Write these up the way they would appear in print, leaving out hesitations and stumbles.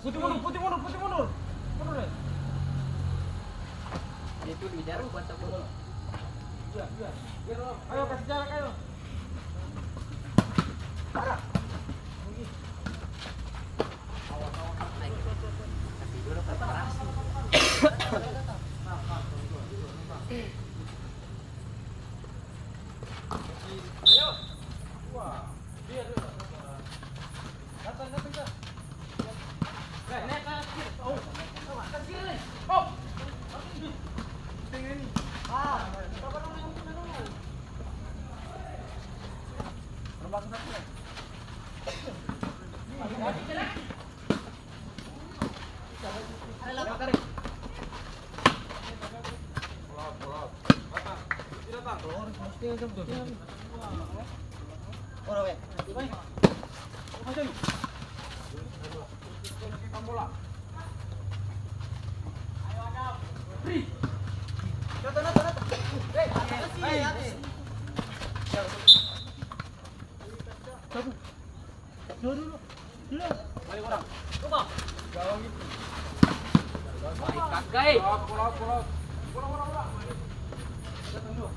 Putih mundur. Mundur deh. Itu bicara buat bola. Iya. Ayo kasih jarak ayo. Arah. Awas naik. Kasih dulu preparasi. Ayo. Wah. Biar dulu. Datang. Naik ke kiri. Oh. Ke kiri nih. Oh. Tinggi ini. Coba dulu. Terbang ke satu. Tarik. Bola. Datang. Mesti jam tuh. Ora we. Maju. Kita bola. Ayo Adam. Beri. Datang. Hei, atas. Satu. Dulu. Balik orang. Coba. Gawang itu. Baik kagai. Bola. Datang dulu.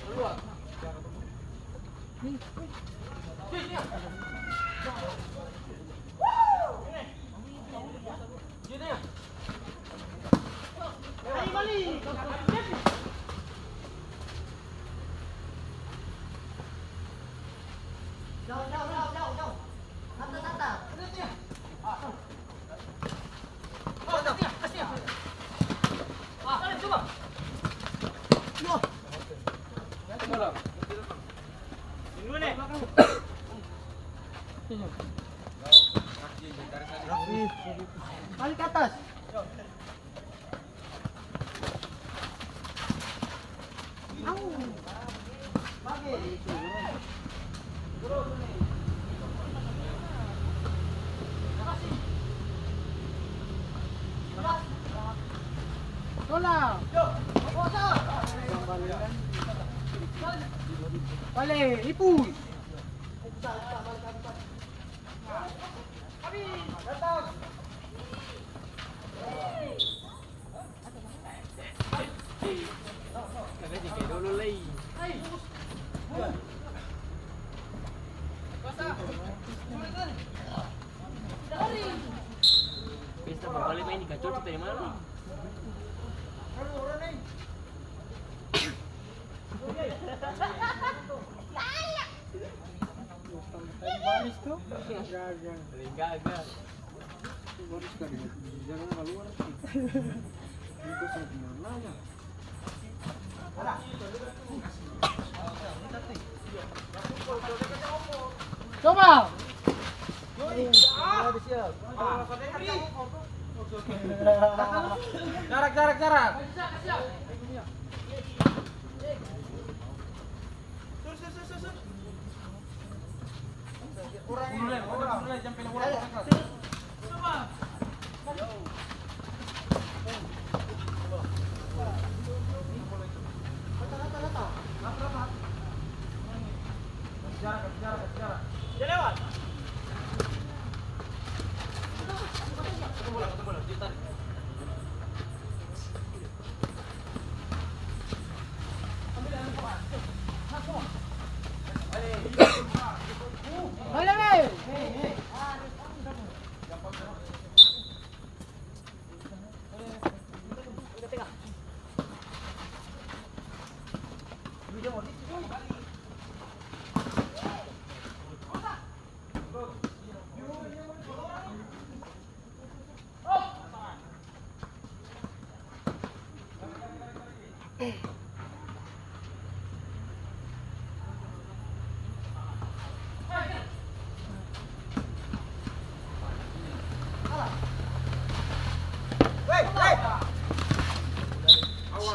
Keluar. Balik ke atas. Balik, ipul. Datang. Kagak kayak dulu lagi. Pesta berbalik main di kacau tuh dari mana? Baris tuh. Gagal. Baris kan. Jangan keluar. Itu sampai mana ya? Coba. Jarak. Mulai jam pila orang.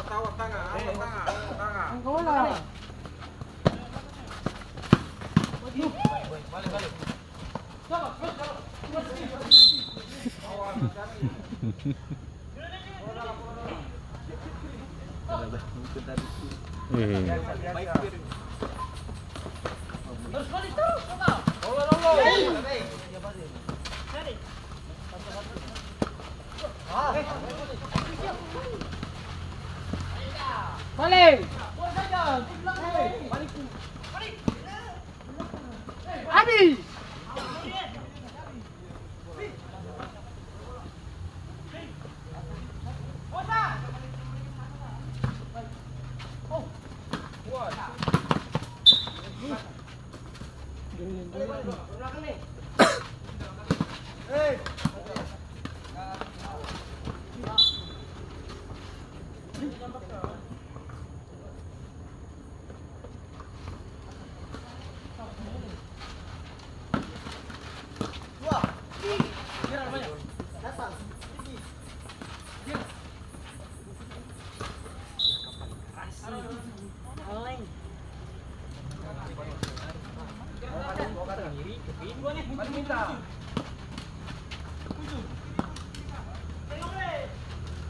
Awat tangan. Bola. Balik. Balik. Abi.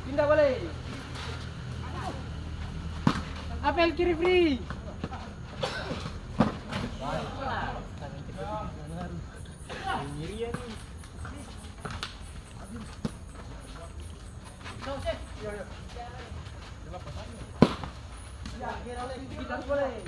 Pindah balik. Apel kiri free. Pindah balik.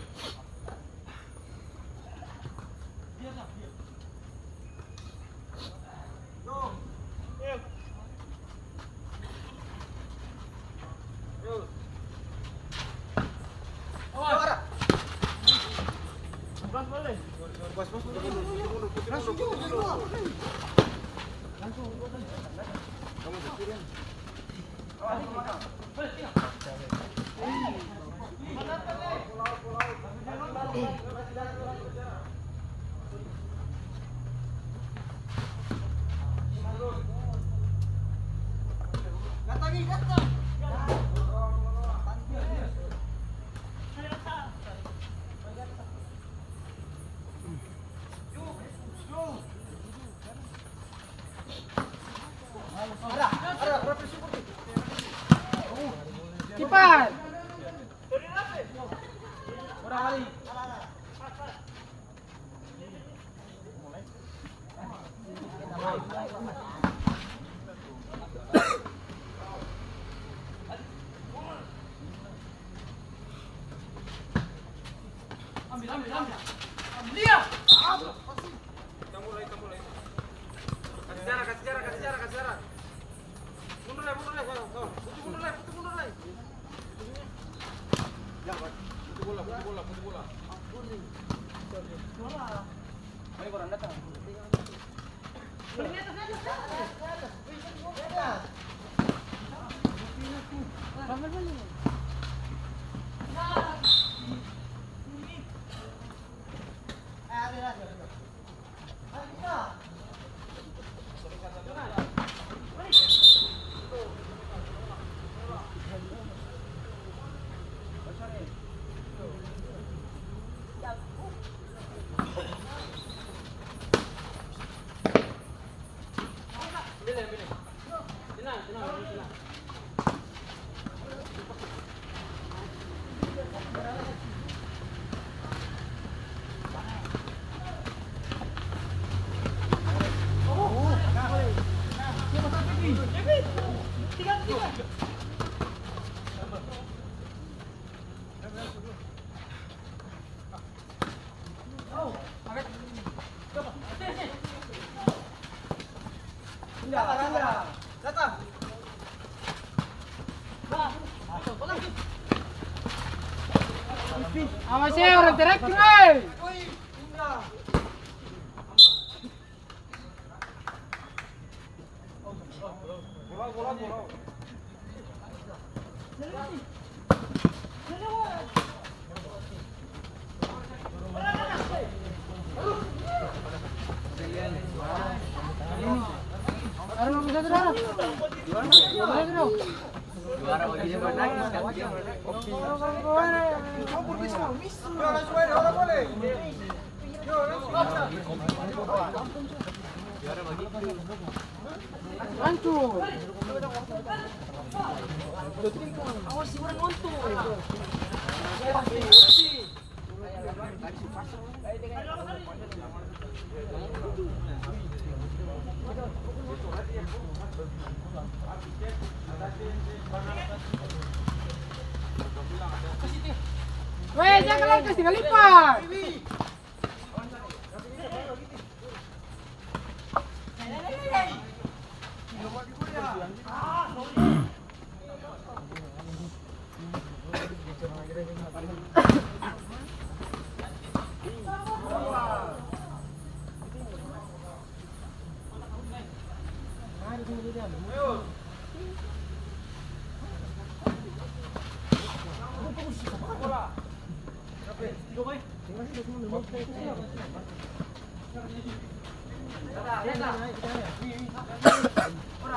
Cepat. Orang balik. Ambil dia. Kita mulai. Kasih jarak. Mundur lagi. Mundur lagi. Ya, putu bola. Ayo orang datang. Awas ya orang terakhir, woi. Ada nomor satu dah. Juara begini menangis kan dia. Juara begitu. Hancur. Awas si orang ngontung. Weh, jangan lari kasih lipat.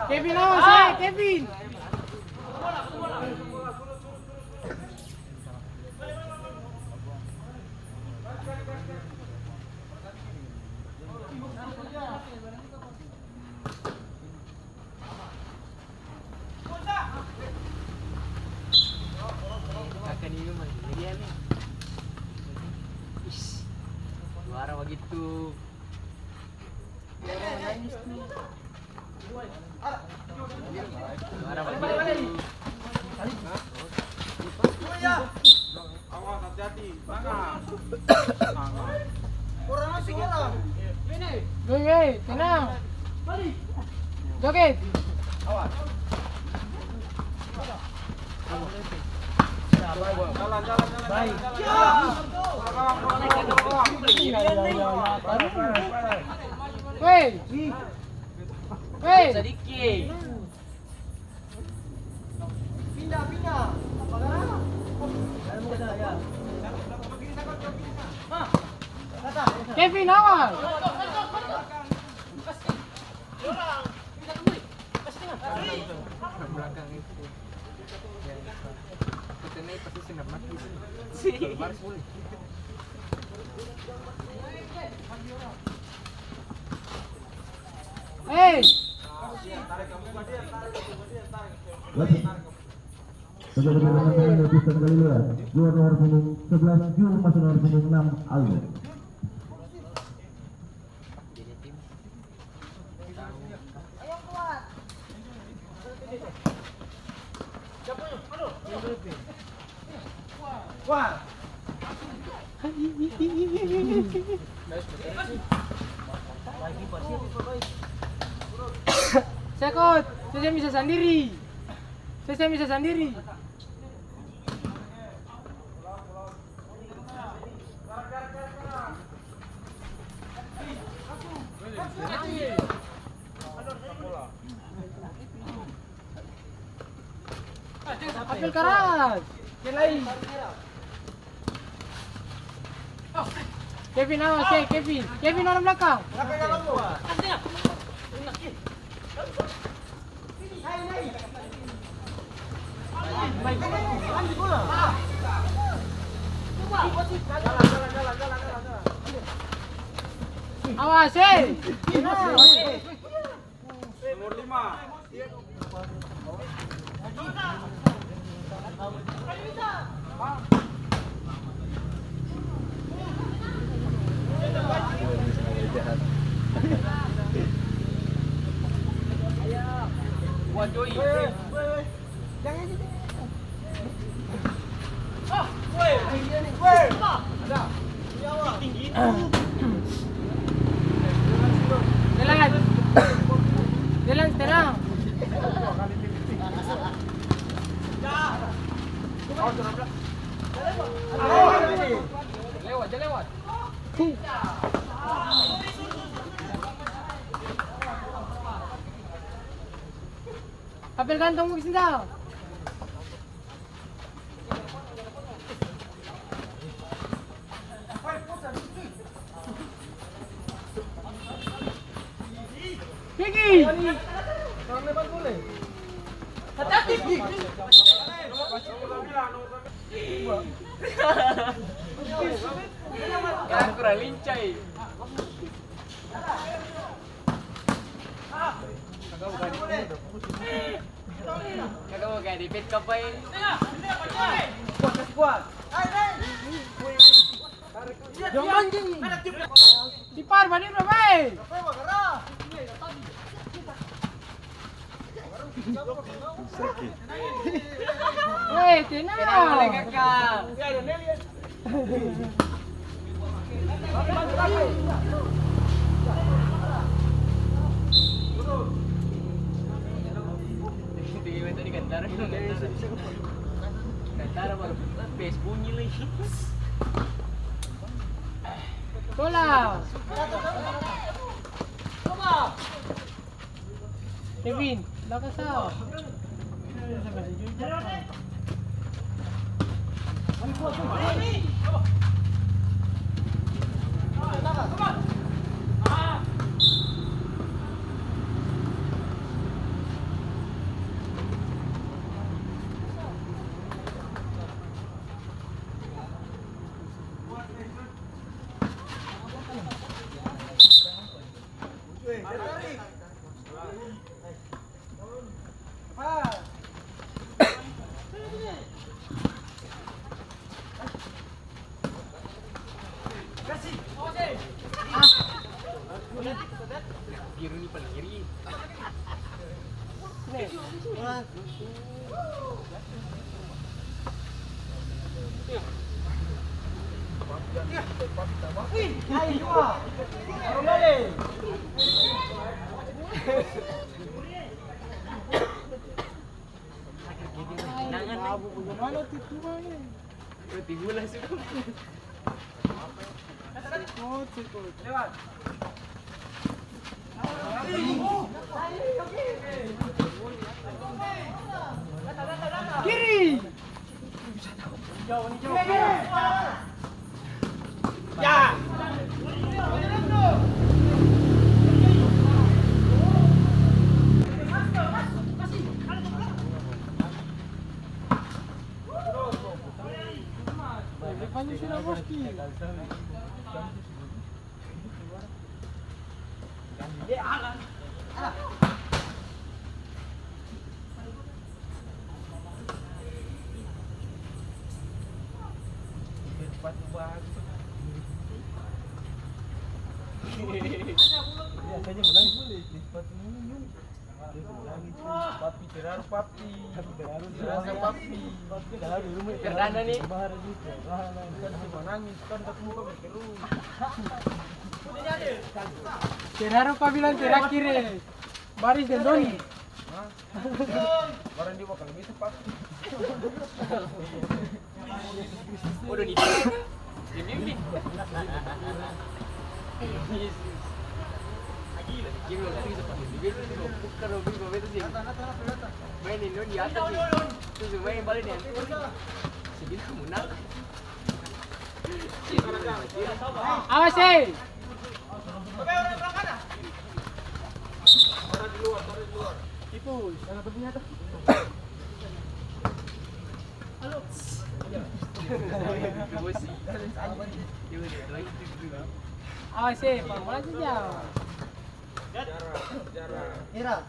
Kevin awas ya, Kevin. Kakak ini memang dia nih. Is, juara begitu. Juara begitu. Awas hati-hati. Bangga. Weh, tenang. Joget. Jalan. Baik. Weh. Weh. Sedikit. Kevin awas. Belakang itu. Ketemu pasti senang mati. Sih. Baris boleh. Hey. Juara nomor punggung 11 juru masuk nomor punggung 6 Aldo. Jadi tim. Sekot, saya bisa sendiri. Saya bisa sendiri. Apel keras. Kevin awas ya, Kevin. Kevin orang belakang. Awas ya. Nomor 5. Buat Joy. Tinggi. Jalan. Jalan Kapil kantong mo kisindal. Gigi! Hati-hati, Gigi! Kan kurang lincai. Kagak mau kayak dipit kapain. Jangan Gigi! Dipar, balik bro, bay! Weh, tenang! Kenapa boleh kakak? Tiba-tiba tadi Gantara baru base bunyi lagi. Bola! Kevin, belakang sao. Kiri ni paling kiri. Tiba lah sudah. Lewat. Kiri! Ya. Depannya sudah Boski. Biasanya menang boleh. Cepat minum. Papi terharu papi. Terharu papi. Terharu rumah. Perdana nih. Kan cuma nangis kan ketemu kami terus. Terharu pabilan terakhir eh. Baris dan Doni. Barang dia bakal bisa papi. Udah nih. Dibimbing. Gila, gila lagi seperti dibimbing lo. Bukan lo bingung itu sih. Mainin lo di atas sih. Terus main balik nih. Segini menang. Awas eh. Tipus. Jangan berpunya tuh. Awas eh, bola saja. Jarak.